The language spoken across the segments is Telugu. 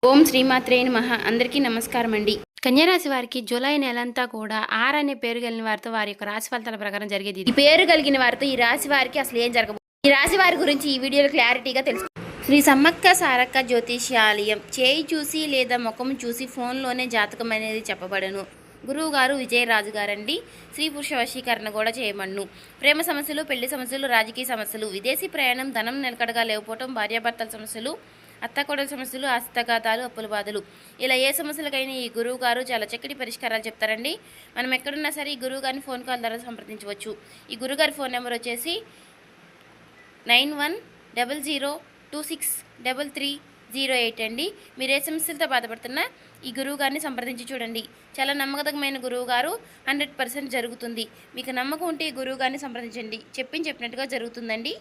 ఓం శ్రీమాత్రే నమః. అందరికీ నమస్కారం అండి. కన్యారాశి వారికి జూలై నెలంతా కూడా అనే పేరు కలిగిన వారితో వారి యొక్క రాశి ఫలితాల ప్రకారం జరిగేది. ఈ పేరు కలిగిన వారితో ఈ రాశి వారికి అసలు ఏం జరగబోతుంది, ఈ రాశి వారి గురించి ఈ వీడియోలో క్లారిటీగా తెలుసు. శ్రీ సమ్మక్క సారక్క జ్యోతిష్యాలయం. చేయి చూసి లేదా ముఖం చూసి ఫోన్లోనే జాతకం అనేది చెప్పబడను. గురువు గారు విజయరాజు గారండి. స్త్రీ పురుష వశీకరణ కూడా చేయమన్ను. ప్రేమ సమస్యలు, పెళ్లి సమస్యలు, రాజకీయ సమస్యలు, విదేశీ ప్రయాణం, ధనం నిలకడగా లేకపోవటం, భార్యాభర్తల సమస్యలు, అత్తకోడల సమస్యలు, హస్తఘాతాలు, అప్పుల బాధలు, ఇలా ఏ సమస్యలకైనా ఈ గురువు గారు చాలా చక్కటి పరిష్కారాలు చెప్తారండి. మనం ఎక్కడున్నా సరే ఈ గురువు గారిని ఫోన్ కాల్ ద్వారా సంప్రదించవచ్చు. ఈ గురుగారి ఫోన్ నెంబర్ వచ్చేసి 9100263308 అండి. మీరు ఏ సమస్యలతో బాధపడుతున్నా ఈ గురువు గారిని సంప్రదించి చూడండి. చాలా నమ్మకమైన గురువు గారు, 100% జరుగుతుంది. మీకు నమ్మకం ఉంటే ఈ గురువు గారిని సంప్రదించండి. చెప్పినట్టుగా జరుగుతుందండి.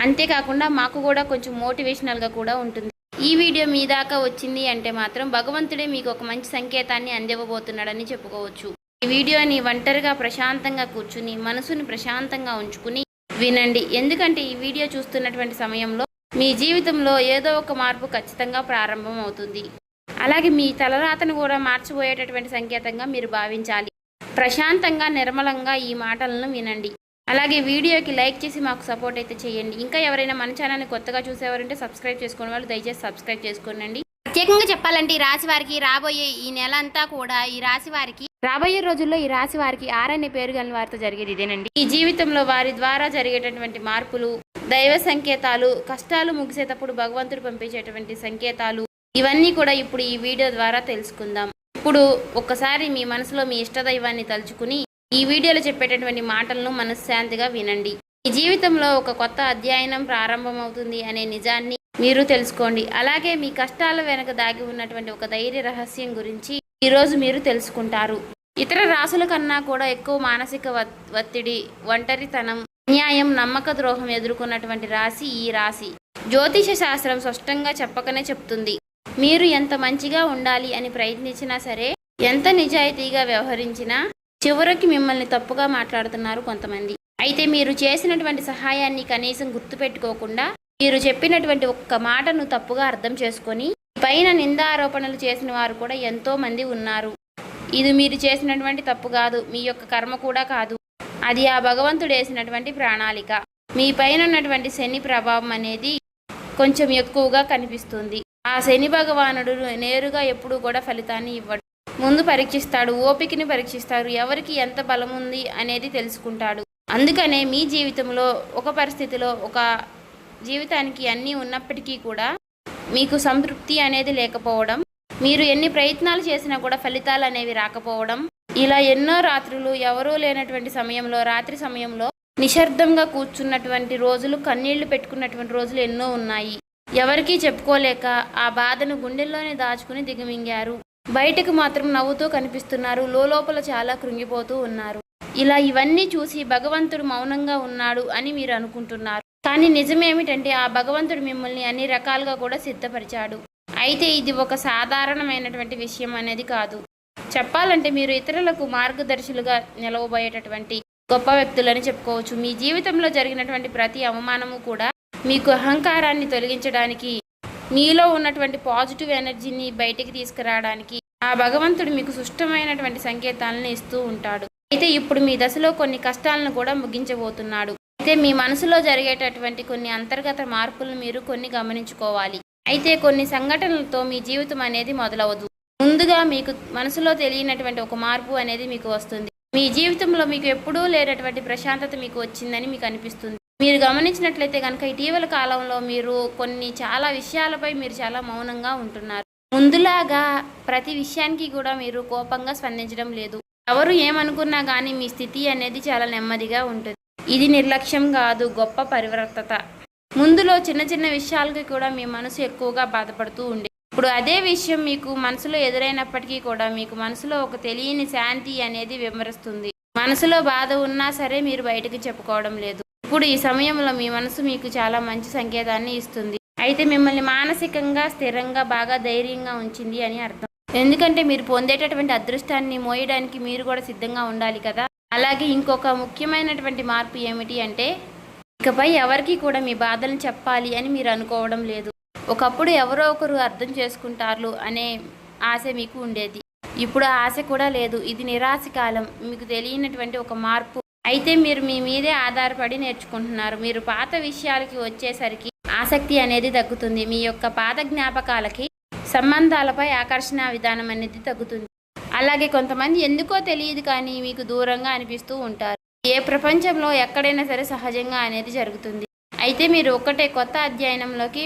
అంతేకాకుండా మాకు కూడా కొంచెం మోటివేషనల్గా కూడా ఉంటుంది. ఈ వీడియో మీ దాకా వచ్చింది అంటే మాత్రం భగవంతుడే మీకు ఒక మంచి సంకేతాన్ని అందివ్వబోతున్నాడని చెప్పుకోవచ్చు. ఈ వీడియోని ఒంటరిగా ప్రశాంతంగా కూర్చుని మనసుని ప్రశాంతంగా ఉంచుకుని వినండి. ఎందుకంటే ఈ వీడియో చూస్తున్నటువంటి సమయంలో మీ జీవితంలో ఏదో ఒక మార్పు ఖచ్చితంగా ప్రారంభం అవుతుంది. అలాగే మీ తలరాతను కూడా మార్చిపోయేటటువంటి సంకేతంగా మీరు భావించాలి. ప్రశాంతంగా నిర్మలంగా ఈ మాటలను వినండి. అలాగే వీడియోకి లైక్ చేసి మాకు సపోర్ట్ అయితే చేయండి. ఇంకా ఎవరైనా మన ఛానల్ని కొత్తగా చూసేవారంటే సబ్స్క్రైబ్ చేసుకునే వాళ్ళు దయచేసి సబ్స్క్రైబ్ చేసుకోండి. ప్రత్యేకంగా చెప్పాలంటే ఈ రాశి వారికి రాబోయే ఈ నెల అంతా కూడా ఈ రాశి వారికి రాబోయే రోజుల్లో ఈ రాశి వారికి అనే పేరు కలిగిన వారితో జరిగేది ఇదేనండి. ఈ జీవితంలో వారి ద్వారా జరిగేటటువంటి మార్పులు, దైవ సంకేతాలు, కష్టాలు ముగిసేటప్పుడు భగవంతుడు పంపించేటువంటి సంకేతాలు, ఇవన్నీ కూడా ఇప్పుడు ఈ వీడియో ద్వారా తెలుసుకుందాం. ఇప్పుడు ఒక్కసారి మీ మనసులో మీ ఇష్టదైవాన్ని తలుచుకుని ఈ వీడియోలో చెప్పేటటువంటి మాటలను మనశ్శాంతిగా వినండి. ఈ జీవితంలో ఒక కొత్త అధ్యయనం ప్రారంభమవుతుంది అనే నిజాన్ని మీరు తెలుసుకోండి. అలాగే మీ కష్టాల వెనక దాగి ఉన్నటువంటి ఒక ధైర్య రహస్యం గురించి ఈరోజు మీరు తెలుసుకుంటారు. ఇతర రాశుల కన్నా కూడా ఎక్కువ మానసిక ఒత్తిడి, ఒంటరితనం, అన్యాయం, నమ్మక ద్రోహం ఎదుర్కొన్నటువంటి రాశి ఈ రాశి. జ్యోతిష శాస్త్రం స్పష్టంగా చెప్పకనే చెప్తుంది. మీరు ఎంత మంచిగా ఉండాలి అని ప్రయత్నించినా సరే, ఎంత నిజాయితీగా వ్యవహరించినా చివరికి మిమ్మల్ని తప్పుగా మాట్లాడుతున్నారు కొంతమంది. అయితే మీరు చేసినటువంటి సహాయాన్ని కనీసం గుర్తుపెట్టుకోకుండా మీరు చెప్పినటువంటి ఒక్క మాటను తప్పుగా అర్థం చేసుకొని పైన నిందారోపణలు చేసిన వారు కూడా ఎంతో మంది ఉన్నారు. ఇది మీరు చేసినటువంటి తప్పు కాదు, మీ యొక్క కర్మ కూడా కాదు, అది ఆ భగవంతుడు వేసినటువంటి ప్రణాళిక. మీ పైన ఉన్నటువంటి శని ప్రభావం అనేది కొంచెం ఎక్కువగా కనిపిస్తుంది. ఆ శని భగవానుడు నేరుగా ఎప్పుడూ కూడా ఫలితాన్ని ఇవ్వడు. ముందు పరీక్షిస్తాడు, ఓపికని పరీక్షిస్తాడు, ఎవరికి ఎంత బలం ఉంది అనేది తెలుసుకుంటాడు. అందుకనే మీ జీవితంలో ఒక పరిస్థితిలో ఒక జీవితానికి అన్నీ ఉన్నప్పటికీ కూడా మీకు సంతృప్తి అనేది లేకపోవడం, మీరు ఎన్ని ప్రయత్నాలు చేసినా కూడా ఫలితాలు అనేవి రాకపోవడం, ఇలా ఎన్నో రాత్రులు ఎవరూ లేనటువంటి సమయంలో, రాత్రి సమయంలో నిశ్శబ్దంగా కూర్చున్నటువంటి రోజులు, కన్నీళ్లు పెట్టుకున్నటువంటి రోజులు ఎన్నో ఉన్నాయి. ఎవరికీ చెప్పుకోలేక ఆ బాధను గుండెల్లోనే దాచుకుని దిగమింగారు. బయటకు మాత్రం నవ్వుతూ కనిపిస్తున్నారు, లోపల చాలా కృంగిపోతూ ఉన్నారు. ఇలా ఇవన్నీ చూసి భగవంతుడు మౌనంగా ఉన్నాడు అని మీరు అనుకుంటున్నారు. కానీ నిజమేమిటంటే ఆ భగవంతుడు మిమ్మల్ని అన్ని రకాలుగా కూడా సిద్ధపరిచాడు. అయితే ఇది ఒక సాధారణమైనటువంటి విషయం అనేది కాదు. చెప్పాలంటే మీరు ఇతరులకు మార్గదర్శులుగా నిలవబోయేటటువంటి గొప్ప వ్యక్తులని చెప్పుకోవచ్చు. మీ జీవితంలో జరిగినటువంటి ప్రతి అవమానము కూడా మీకు అహంకారాన్ని తొలగించడానికి, మీలో ఉన్నటువంటి పాజిటివ్ ఎనర్జీని బయటికి తీసుకురావడానికి ఆ భగవంతుడు మీకు సుష్టమైనటువంటి సంకేతాలను ఇస్తూ ఉంటాడు. అయితే ఇప్పుడు మీ దశలో కొన్ని కష్టాలను కూడా ముగించబోతున్నాడు. అయితే మీ మనసులో జరిగేటటువంటి కొన్ని అంతర్గత మార్పులను మీరు కొన్ని గమనించుకోవాలి. అయితే కొన్ని సంఘటనలతో మీ జీవితం అనేది మొదలవదు. ముందుగా మీకు మనసులో తెలియనటువంటి ఒక మార్పు అనేది మీకు వస్తుంది. మీ జీవితంలో మీకు ఎప్పుడూ లేనటువంటి ప్రశాంతత మీకు వచ్చిందని మీకు అనిపిస్తుంది. మీరు గమనించినట్లయితే కనుక ఇటీవల కాలంలో మీరు చాలా విషయాలపై మీరు చాలా మౌనంగా ఉంటున్నారు. ముందులాగా ప్రతి విషయానికి కూడా మీరు కోపంగా స్పందించడం లేదు. ఎవరు ఏమనుకున్నా కానీ మీ స్థితి అనేది చాలా నెమ్మదిగా ఉంటుంది. ఇది నిర్లక్ష్యం కాదు, గొప్ప పరివర్తత. ముందులో చిన్న చిన్న విషయాలకి కూడా మీ మనసు ఎక్కువగా బాధపడుతూ ఉండే, ఇప్పుడు అదే విషయం మీకు మనసులో ఎదురైనప్పటికీ కూడా మీకు మనసులో ఒక తెలియని శాంతి అనేది విమరిస్తుంది. మనసులో బాధ ఉన్నా సరే మీరు బయటకు చెప్పుకోవడం లేదు. ఇప్పుడు ఈ సమయంలో మీ మనసు మీకు చాలా మంచి సంకేతాన్ని ఇస్తుంది. అయితే మిమ్మల్ని మానసికంగా స్థిరంగా బాగా ధైర్యంగా ఉంచింది అని అర్థం. ఎందుకంటే మీరు పొందేటటువంటి అదృష్టాన్ని మోయడానికి మీరు కూడా సిద్ధంగా ఉండాలి కదా. అలాగే ఇంకొక ముఖ్యమైనటువంటి మార్పు ఏమిటి అంటే ఇకపై ఎవరికి కూడా మీ బాధలను చెప్పాలి అని మీరు అనుకోవడం లేదు. ఒకప్పుడు ఎవరో ఒకరు అర్థం చేసుకుంటారు అనే ఆశ మీకు ఉండేది. ఇప్పుడు ఆ ఆశ కూడా లేదు. ఇది నిరాశ కాలం. మీకు తెలియనటువంటి ఒక మార్పు. అయితే మీరు మీ మీదే ఆధారపడి నేర్చుకుంటున్నారు. మీరు పాత విషయాలకి వచ్చేసరికి ఆసక్తి అనేది తగ్గుతుంది. మీ యొక్క పాత జ్ఞాపకాలకి, సంబంధాలపై ఆకర్షణ విధానం అనేది తగ్గుతుంది. అలాగే కొంతమంది ఎందుకో తెలియదు కానీ మీకు దూరంగా అనిపిస్తూ ఉంటారు. ఏ ప్రపంచంలో ఎక్కడైనా సరే సహజంగా అనేది జరుగుతుంది. అయితే మీరు ఒక్కటే కొత్త అధ్యయనంలోకి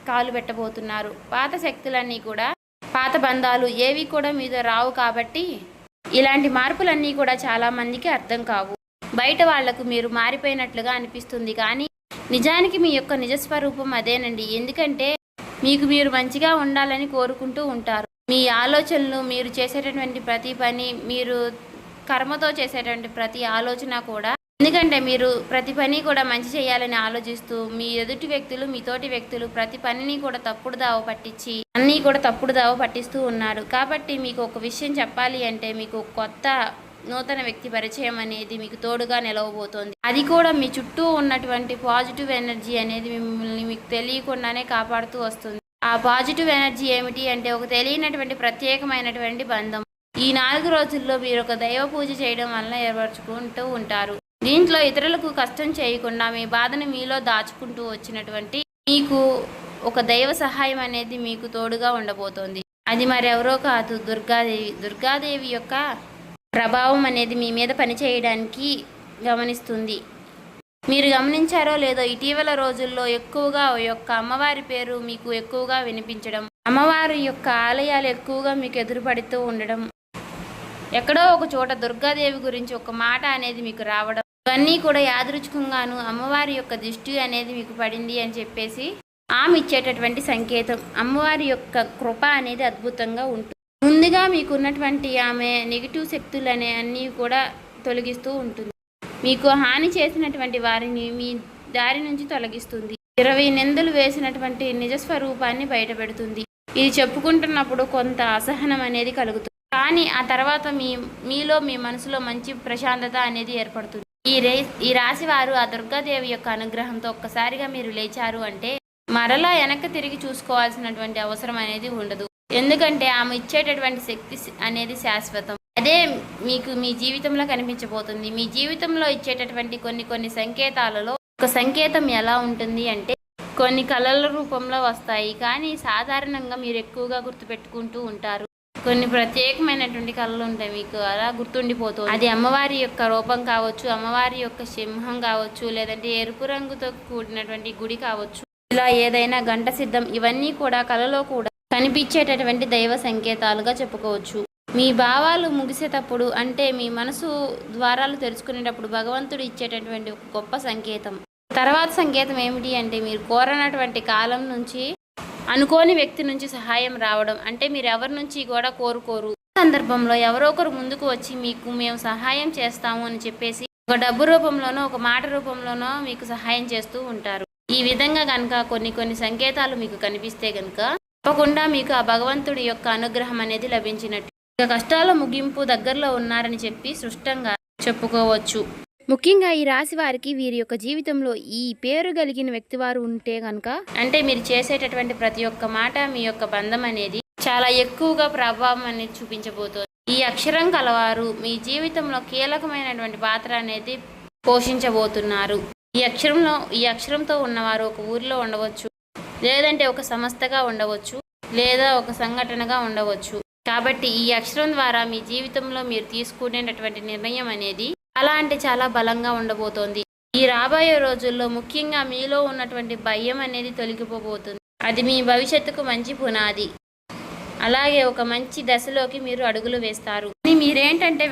కాలు పెట్టబోతున్నారు. పాత శక్తులన్నీ కూడా, పాత బంధాలు ఏవి కూడా మీతో రావు. కాబట్టి ఇలాంటి మార్పులన్నీ కూడా చాలామందికి అర్థం కావు. బయట వాళ్లకు మీరు మారిపోయినట్లుగా అనిపిస్తుంది కానీ నిజానికి మీ యొక్క నిజస్వరూపం అదేనండి. ఎందుకంటే మీకు మీరు మంచిగా ఉండాలని కోరుకుంటూ ఉంటారు. మీ ఆలోచనలు, మీరు చేసేటటువంటి ప్రతి పని, మీరు కర్మతో చేసేటువంటి ప్రతి ఆలోచన కూడా, ఎందుకంటే మీరు ప్రతి పని కూడా మంచి చేయాలని ఆలోచిస్తూ మీ ఎదుటి వ్యక్తులు, మీ తోటి వ్యక్తులు ప్రతి పనిని కూడా తప్పుడు దావ పట్టించి అన్నీ కూడా తప్పుడు దావ పట్టిస్తూ ఉన్నారు. కాబట్టి మీకు ఒక విషయం చెప్పాలి అంటే మీకు కొత్త నూతన వ్యక్తి పరిచయం అనేది మీకు తోడుగా నిలవబోతోంది. అది కూడా మీ చుట్టూ ఉన్నటువంటి పాజిటివ్ ఎనర్జీ అనేది మిమ్మల్ని మీకు తెలియకుండానే కాపాడుతూ వస్తుంది. ఆ పాజిటివ్ ఎనర్జీ ఏమిటి అంటే ఒక తెలియనటువంటి ప్రత్యేకమైనటువంటి బంధం. ఈ 4 రోజుల్లో మీరు ఒక దైవ పూజ చేయడం వల్ల ఏర్పరచుకుంటూ ఉంటారు. దీంట్లో ఇతరులకు కష్టం చేయకుండా మీ బాధను మీలో దాచుకుంటూ వచ్చినటువంటి మీకు ఒక దైవ సహాయం అనేది మీకు తోడుగా ఉండబోతోంది. అది మరెవరో కాదు, దుర్గాదేవి. దుర్గాదేవి యొక్క ప్రభావం అనేది మీ మీద పనిచేయడానికి గమనిస్తుంది. మీరు గమనించారో లేదో ఇటీవల రోజుల్లో ఎక్కువగా యొక్క అమ్మవారి పేరు మీకు ఎక్కువగా వినిపించడం, అమ్మవారి యొక్క ఆలయాలు ఎక్కువగా మీకు ఎదురుపడుతూ ఉండడం, ఎక్కడో ఒక చోట దుర్గాదేవి గురించి ఒక మాట అనేది మీకు రావడం, ఇవన్నీ కూడా యాదృచ్ఛికంగాను అమ్మవారి యొక్క దృష్టి అనేది మీకు పడింది అని చెప్పేసి ఆమె ఇచ్చేటటువంటి సంకేతం. అమ్మవారి యొక్క కృప అనేది అద్భుతంగా ఉంటుంది. ముందుగా మీకున్నటువంటి ఆమె నెగిటివ్ శక్తులు అనే అన్నీ కూడా తొలగిస్తూ ఉంటుంది. మీకు హాని చేసినటువంటి వారిని మీ దారి నుంచి తొలగిస్తుంది. 20 నిందలు వేసినటువంటి నిజస్వరూపాన్ని బయటపెడుతుంది. ఇది చెప్పుకుంటున్నప్పుడు కొంత అసహనం అనేది కలుగుతుంది. కానీ ఆ తర్వాత మీలో మీ మనసులో మంచి ప్రశాంతత అనేది ఏర్పడుతుంది. ఈ రాశి వారు ఆ దుర్గాదేవి యొక్క అనుగ్రహంతో ఒక్కసారిగా మీరు లేచారు అంటే మరలా వెనక్కి తిరిగి చూసుకోవాల్సినటువంటి అవసరం అనేది ఉండదు. ఎందుకంటే ఆమె ఇచ్చేటటువంటి శక్తి అనేది శాశ్వతం. అదే మీకు మీ జీవితంలో కనిపించబోతుంది. మీ జీవితంలో ఇచ్చేటటువంటి కొన్ని సంకేతాలలో ఒక సంకేతం ఎలా ఉంటుంది అంటే కొన్ని కళల రూపంలో వస్తాయి. కానీ సాధారణంగా మీరు ఎక్కువగా గుర్తుపెట్టుకుంటూ ఉంటారు. కొన్ని ప్రత్యేకమైనటువంటి కళలు ఉంటాయి, మీకు అలా గుర్తుండిపోతుంది. అది అమ్మవారి యొక్క రూపం కావచ్చు, అమ్మవారి యొక్క సింహం కావచ్చు, లేదంటే ఎరుపు రంగుతో కూడినటువంటి గుడి కావచ్చు, ఇలా ఏదైనా గంట సిద్ధం, ఇవన్నీ కూడా కళలో కూడా కనిపించేటటువంటి దైవ సంకేతాలుగా చెప్పుకోవచ్చు. మీ భావాలు ముగిసేటప్పుడు అంటే మీ మనసు ద్వారాలు తెరుచుకునేటప్పుడు భగవంతుడు ఇచ్చేటటువంటి ఒక గొప్ప సంకేతం. తర్వాత సంకేతం ఏమిటి అంటే మీరు కోరనటువంటి కాలం నుంచి అనుకోని వ్యక్తి నుంచి సహాయం రావడం. అంటే మీరు ఎవరి నుంచి కూడా కోరుకోరు, సందర్భంలో ఎవరో ఒకరు ముందుకు వచ్చి మీకు మేము సహాయం చేస్తాము అని చెప్పేసి ఒక డబ్బు రూపంలోనో ఒక మాట రూపంలోనో మీకు సహాయం చేస్తూ ఉంటారు. ఈ విధంగా కనుక కొన్ని సంకేతాలు మీకు కనిపిస్తే కనుక తప్పకుండా మీకు ఆ భగవంతుడి యొక్క అనుగ్రహం అనేది లభించినట్టు. ఇక కష్టాల ముగింపు దగ్గరలో ఉన్నారని చెప్పి స్పష్టంగా చెప్పుకోవచ్చు. ముఖ్యంగా ఈ రాశి వారికి వీరి యొక్క జీవితంలో ఈ పేరు కలిగిన వ్యక్తి వారు ఉంటే కనుక అంటే మీరు చేసేటటువంటి ప్రతి ఒక్క మాట మీ యొక్క బంధం అనేది చాలా ఎక్కువగా ప్రభావం అనేది చూపించబోతోంది. ఈ అక్షరం కలవారు మీ జీవితంలో కీలకమైనటువంటి పాత్ర అనేది పోషించబోతున్నారు. ఈ అక్షరంతో ఉన్నవారు ఒక ఊరిలో ఉండవచ్చు, లేదంటే ఒక సంస్థగా ఉండవచ్చు, లేదా ఒక సంఘటనగా ఉండవచ్చు. కాబట్టి ఈ అక్షరం ద్వారా మీ జీవితంలో మీరు తీసుకునేటటువంటి నిర్ణయం అనేది చాలా అంటే చాలా బలంగా ఉండబోతోంది. ఈ రాబోయే రోజుల్లో ముఖ్యంగా మీలో ఉన్నటువంటి భయం అనేది తొలగిపోబోతుంది. అది మీ భవిష్యత్తుకు మంచి పునాది. అలాగే ఒక మంచి దశలోకి మీరు అడుగులు వేస్తారు. మీరేంటంటే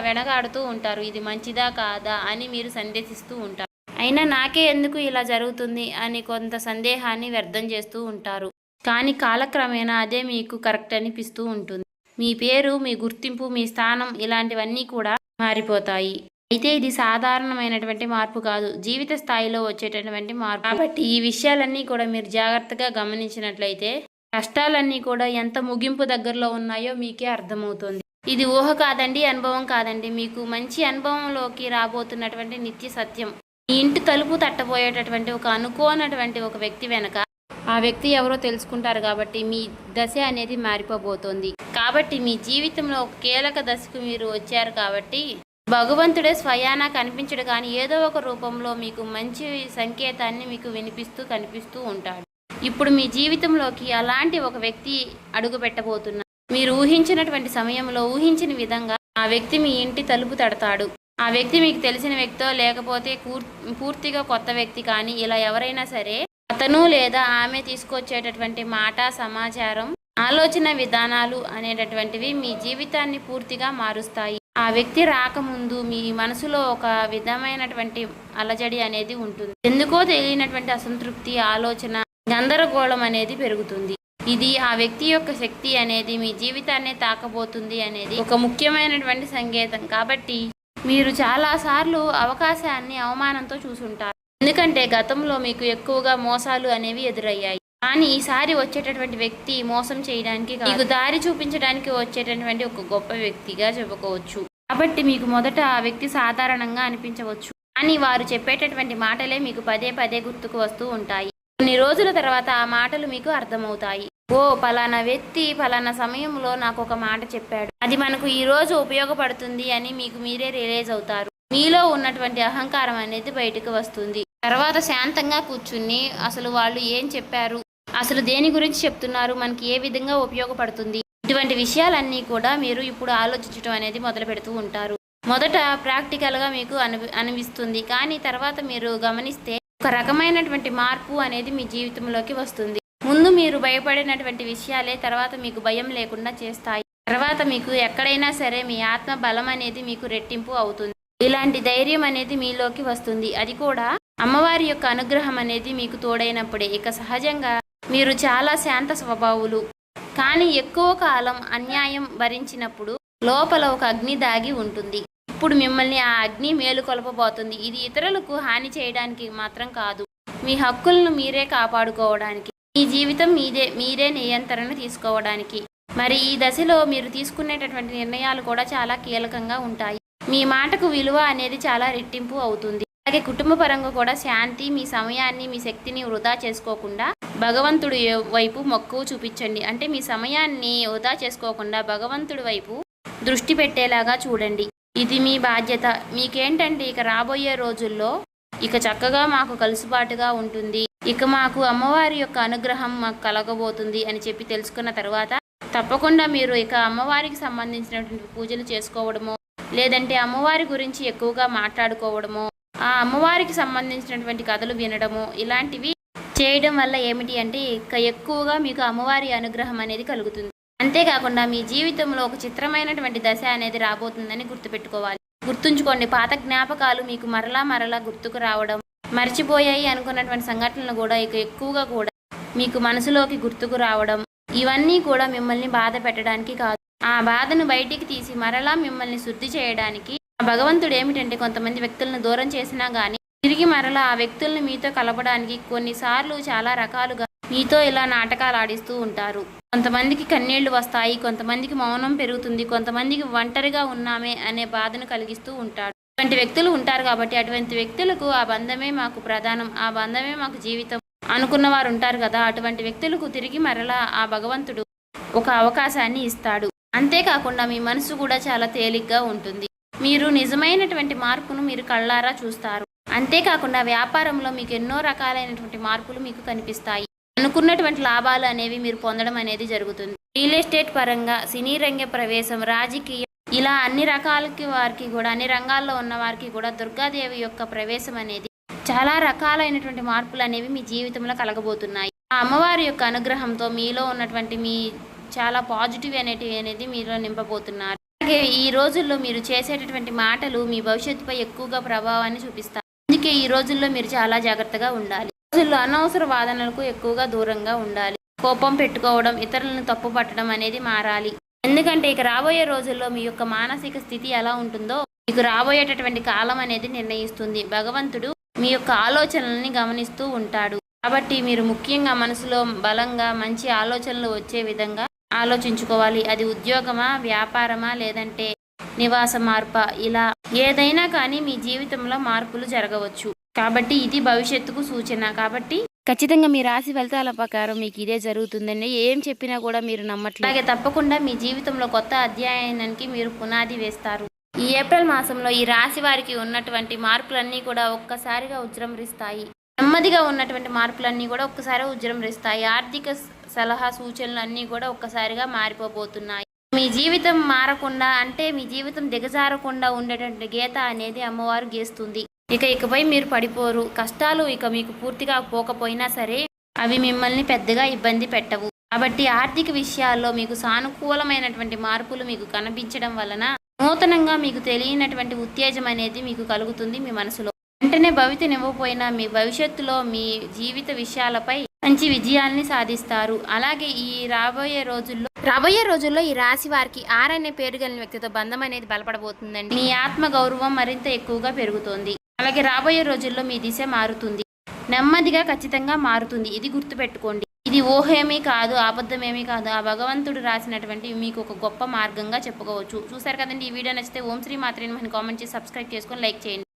వెనకాడుతూ ఉంటారు, ఇది మంచిదా కాదా అని మీరు సందేహిస్తూ ఉంటారు. అయినా నాకే ఎందుకు ఇలా జరుగుతుంది అని కొంత సందేహాన్ని వ్యర్థం చేస్తూ ఉంటారు. కానీ కాలక్రమేణా అదే మీకు కరెక్ట్ అనిపిస్తూ ఉంటుంది. మీ పేరు, మీ గుర్తింపు, మీ స్థానం ఇలాంటివన్నీ కూడా మారిపోతాయి. అయితే ఇది సాధారణమైనటువంటి మార్పు కాదు, జీవిత స్థాయిలో వచ్చేటటువంటి మార్పు. కాబట్టి ఈ విషయాలన్నీ కూడా మీరు జాగ్రత్తగా గమనించినట్లయితే కష్టాలన్నీ కూడా ఎంత ముగింపు దగ్గరలో ఉన్నాయో మీకే అర్థమవుతుంది. ఇది ఊహ కాదండి, అనుభవం కాదండి, మీకు మంచి అనుభవంలోకి రాబోతున్నటువంటి నిత్య సత్యం. మీ ఇంటి తలుపు తట్టబోయేటటువంటి ఒక అనుకోనటువంటి ఒక వ్యక్తి వెనక ఆ వ్యక్తి ఎవరో తెలుసుకుంటారు కాబట్టి మీ దశ అనేది మారిపోబోతోంది. కాబట్టి మీ జీవితంలో ఒక కీలక దశకు మీరు వచ్చారు కాబట్టి భగవంతుడే స్వయానా కనిపించడు కానీ ఏదో ఒక రూపంలో మీకు మంచి సంకేతాన్ని మీకు వినిపిస్తూ కనిపిస్తూ ఉంటాడు. ఇప్పుడు మీ జీవితంలోకి అలాంటి ఒక వ్యక్తి అడుగు పెట్టబోతున్నారు. మీరు ఊహించినటువంటి సమయంలో ఊహించిన విధంగా ఆ వ్యక్తి మీ ఇంటి తలుపు తడతాడు. ఆ వ్యక్తి మీకు తెలిసిన వ్యక్తో లేకపోతే పూర్తిగా కొత్త వ్యక్తి కానీ ఇలా ఎవరైనా సరే అతను లేదా ఆమె తీసుకొచ్చేటటువంటి మాట, సమాచారం, ఆలోచన విధానాలు అనేటటువంటివి మీ జీవితాన్ని పూర్తిగా మారుస్తాయి. ఆ వ్యక్తి రాకముందు మీ మనసులో ఒక విధమైనటువంటి అలజడి అనేది ఉంటుంది. ఎందుకో తెలియనటువంటి అసంతృప్తి, ఆలోచన, గందరగోళం అనేది పెరుగుతుంది. ఇది ఆ వ్యక్తి యొక్క శక్తి అనేది మీ జీవితాన్ని తాకబోతుంది అనేది ఒక ముఖ్యమైనటువంటి సంకేతం. కాబట్టి మీరు చాలాసార్లు అవకాశాన్ని అవమానంతో చూసుంటారు. ఎందుకంటే గతంలో మీకు ఎక్కువగా మోసాలు అనేవి ఎదురయ్యాయి. కానీ ఈసారి వచ్చేటటువంటి వ్యక్తి మోసం చేయడానికి మీకు దారి చూపించడానికి వచ్చేటటువంటి ఒక గొప్ప వ్యక్తిగా చెప్పుకోవచ్చు. కాబట్టి మీకు మొదట ఆ వ్యక్తి సాధారణంగా అనిపించవచ్చు, కానీ వారు చెప్పేటటువంటి మాటలే మీకు పదే పదే గుర్తుకు వస్తూ ఉంటాయి. కొన్ని రోజుల తర్వాత ఆ మాటలు మీకు అర్థమవుతాయి. ఓ పలానా వ్యక్తి పలానా సమయంలో నాకు ఒక మాట చెప్పాడు, అది మనకు ఈ రోజు ఉపయోగపడుతుంది అని మీకు మీరే రియలైజ్ అవుతారు. మీలో ఉన్నటువంటి అహంకారం అనేది బయటకు వస్తుంది. తర్వాత శాంతంగా కూర్చుని అసలు వాళ్ళు ఏం చెప్పారు, అసలు దేని గురించి చెప్తున్నారు, మనకి ఏ విధంగా ఉపయోగపడుతుంది, ఇటువంటి విషయాలన్నీ కూడా మీరు ఇప్పుడు ఆలోచించడం అనేది మొదలు పెడుతూ ఉంటారు. మొదట ప్రాక్టికల్గా మీకు అనిపిస్తుంది, కానీ తర్వాత మీరు గమనిస్తే ఒక రకమైనటువంటి మార్పు అనేది మీ జీవితంలోకి వస్తుంది. ముందు మీరు భయపడినటువంటి విషయాలే తర్వాత మీకు భయం లేకుండా చేస్తాయి. తర్వాత మీకు ఎక్కడైనా సరే మీ ఆత్మ బలం అనేది మీకు రెట్టింపు అవుతుంది. ఇలాంటి ధైర్యం అనేది మీలోకి వస్తుంది. అది కూడా అమ్మవారి యొక్క అనుగ్రహం అనేది మీకు తోడైనప్పుడే. ఇక సహజంగా మీరు చాలా శాంత స్వభావులు, కానీ ఎక్కువ కాలం అన్యాయం భరించినప్పుడు లోపల ఒక అగ్ని దాగి ఉంటుంది. ఇప్పుడు మిమ్మల్ని ఆ అగ్ని మేలుకొల్పబోతుంది. ఇది ఇతరులకు హాని చేయడానికి మాత్రం కాదు, మీ హక్కులను మీరే కాపాడుకోవడానికి, మీ జీవితం మీరే నియంత్రణ తీసుకోవడానికి. మరి ఈ దశలో మీరు తీసుకునేటటువంటి నిర్ణయాలు కూడా చాలా కీలకంగా ఉంటాయి. మీ మాటకు విలువ అనేది చాలా రెట్టింపు అవుతుంది. అలాగే కుటుంబ పరంగా కూడా శాంతి, మీ సమయాన్ని, మీ శక్తిని వృధా చేసుకోకుండా భగవంతుడి వైపు మక్కువ చూపించండి. అంటే మీ సమయాన్ని వృధా చేసుకోకుండా భగవంతుడి వైపు దృష్టి పెట్టేలాగా చూడండి. ఇది మీ బాధ్యత. మీకేంటంటే ఇక రాబోయే రోజుల్లో ఇక చక్కగా మాకు కలుసుబాటుగా ఉంటుంది, ఇక మాకు అమ్మవారి యొక్క అనుగ్రహం మాకు కలగబోతుంది అని చెప్పి తెలుసుకున్న తర్వాత తప్పకుండా మీరు ఇక అమ్మవారికి సంబంధించినటువంటి పూజలు చేసుకోవడమో, లేదంటే అమ్మవారి గురించి ఎక్కువగా మాట్లాడుకోవడమో, ఆ అమ్మవారికి సంబంధించినటువంటి కథలు వినడము, ఇలాంటివి చేయడం వల్ల ఏమిటి అంటే ఇక ఎక్కువగా మీకు అమ్మవారి అనుగ్రహం అనేది కలుగుతుంది. అంతేకాకుండా మీ జీవితంలో ఒక చిత్రమైనటువంటి దశ అనేది రాబోతుందని గుర్తుపెట్టుకోవాలి. గుర్తుంచుకోండి, పాత జ్ఞాపకాలు మీకు మరలా గుర్తుకు రావడం, మర్చిపోయాయి అనుకున్నటువంటి సంఘటనలు కూడా ఇక ఎక్కువగా కూడా మీకు మనసులోకి గుర్తుకు రావడం, ఇవన్నీ కూడా మిమ్మల్ని బాధ పెట్టడానికి కాదు, ఆ బాధను బయటికి తీసి మరలా మిమ్మల్ని శుద్ధి చేయడానికి. భగవంతుడు ఏమిటంటే కొంతమంది వ్యక్తులను దూరం చేసినా కానీ తిరిగి మరలా ఆ వ్యక్తుల్ని మీతో కలపడానికి కొన్నిసార్లు చాలా రకాలుగా మీతో ఇలా నాటకాలు ఆడిస్తూ ఉంటారు. కొంతమందికి కన్నీళ్లు వస్తాయి, కొంతమందికి మౌనం పెరుగుతుంది, కొంతమందికి ఒంటరిగా ఉన్నామే అనే బాధను కలిగిస్తూ ఉంటాడు. అటువంటి వ్యక్తులు ఉంటారు. కాబట్టి అటువంటి వ్యక్తులకు ఆ బంధమే మాకు ప్రధానం, ఆ బంధమే మాకు జీవితం అనుకున్న వారు ఉంటారు కదా, అటువంటి వ్యక్తులకు తిరిగి మరలా ఆ భగవంతుడు ఒక అవకాశాన్ని ఇస్తాడు. అంతేకాకుండా మీ మనసు కూడా చాలా తేలిగ్గా ఉంటుంది. మీరు నిజమైనటువంటి మార్పును మీరు కళ్ళారా చూస్తారు. అంతేకాకుండా వ్యాపారంలో మీకు ఎన్నో రకాలైనటువంటి మార్పులు మీకు కనిపిస్తాయి. అనుకున్నటువంటి లాభాలు అనేవి మీరు పొందడం అనేది జరుగుతుంది. రియల్ ఎస్టేట్ పరంగా, సినీ రంగ ప్రవేశం, రాజకీయం, ఇలా అన్ని రకాలకి వారికి కూడా, అన్ని రంగాల్లో ఉన్న వారికి కూడా దుర్గాదేవి యొక్క ప్రవేశం అనేది చాలా రకాలైనటువంటి మార్పులు అనేవి మీ జీవితంలో కలగబోతున్నాయి. ఆ అమ్మవారి యొక్క అనుగ్రహంతో మీలో ఉన్నటువంటి మీ చాలా పాజిటివ్ అనేది మీలో నింపబోతున్నారు. అలాగే ఈ రోజుల్లో మీరు చేసేటటువంటి మాటలు మీ భవిష్యత్తుపై ఎక్కువగా ప్రభావాన్ని చూపిస్తాయి. అందుకే ఈ రోజుల్లో మీరు చాలా జాగ్రత్తగా ఉండాలి. రోజుల్లో అనవసర వాదనలకు ఎక్కువగా దూరంగా ఉండాలి. కోపం పెట్టుకోవడం, ఇతరులను తప్పు పట్టడం అనేది మారాలి. ఎందుకంటే ఇక రాబోయే రోజుల్లో మీ యొక్క మానసిక స్థితి ఎలా ఉంటుందో మీకు రాబోయేటటువంటి కాలం అనేది నిర్ణయిస్తుంది. భగవంతుడు మీ యొక్క ఆలోచనల్ని గమనిస్తూ ఉంటాడు. కాబట్టి మీరు ముఖ్యంగా మనసులో బలంగా మంచి ఆలోచనలు వచ్చే విధంగా ఆలోచించుకోవాలి. అది ఉద్యోగమా, వ్యాపారమా, లేదంటే నివాస మార్ప, ఇలా ఏదైనా కానీ మీ జీవితంలో మార్పులు జరగవచ్చు. కాబట్టి ఇది భవిష్యత్తుకు సూచన. కాబట్టి ఖచ్చితంగా మీ రాశి ఫలితాల ప్రకారం మీకు ఇదే జరుగుతుందండి. ఏం చెప్పినా కూడా మీరు నమ్మట్లేదు. అలాగే తప్పకుండా మీ జీవితంలో కొత్త అధ్యాయానికి మీరు పునాది వేస్తారు. ఈ ఏప్రిల్ మాసంలో ఈ రాశి వారికి ఉన్నటువంటి మార్పులన్నీ కూడా ఒక్కసారిగా ఉజృంభిస్తాయి. నెమ్మదిగా ఉన్నటువంటి మార్పులన్నీ కూడా ఒక్కసారి ఉజృంభిస్తాయి. ఆర్థిక సలహా సూచనలు అన్నీ కూడా ఒక్కసారిగా మారిపోబోతున్నాయి. మీ జీవితం మారకుండా, అంటే మీ జీవితం దిగజారకుండా ఉండేటువంటి గీత అనేది అమ్మవారు గీస్తుంది. ఇకపై మీరు పడిపోరు. కష్టాలు ఇక మీకు పూర్తిగా పోకపోయినా సరే అవి మిమ్మల్ని పెద్దగా ఇబ్బంది పెట్టవు. కాబట్టి ఆర్థిక విషయాల్లో మీకు సానుకూలమైనటువంటి మార్పులు మీకు కనిపించడం వలన నూతనంగా మీకు తెలియనటువంటి ఉత్తేజం అనేది మీకు కలుగుతుంది మీ మనసులో. వెంటనే భవితనివ్వకపోయినా మీ భవిష్యత్తులో మీ జీవిత విషయాలపై మంచి విజయాల్ని సాధిస్తారు. అలాగే ఈ రాబోయే రోజుల్లో ఈ రాశి వారికి అనే పేరు కలిగిన వ్యక్తితో బంధం అనేది బలపడబోతుందండి. మీ ఆత్మ గౌరవం మరింత ఎక్కువగా పెరుగుతోంది. అలాగే రాబోయే రోజుల్లో మీ దిశ మారుతుంది. నెమ్మదిగా ఖచ్చితంగా మారుతుంది. ఇది గుర్తుపెట్టుకోండి. ఇది ఊహేమీ కాదు, అబద్ధమేమీ కాదు. ఆ భగవంతుడు రాసినటువంటి మీకు ఒక గొప్ప మార్గంగా చెప్పుకోవచ్చు. చూసారు కదండి. ఈ వీడియో నచ్చితే ఓం శ్రీ మాత్రే నమః కామెంట్ చేసి సబ్స్క్రైబ్ చేసుకొని లైక్ చేయండి.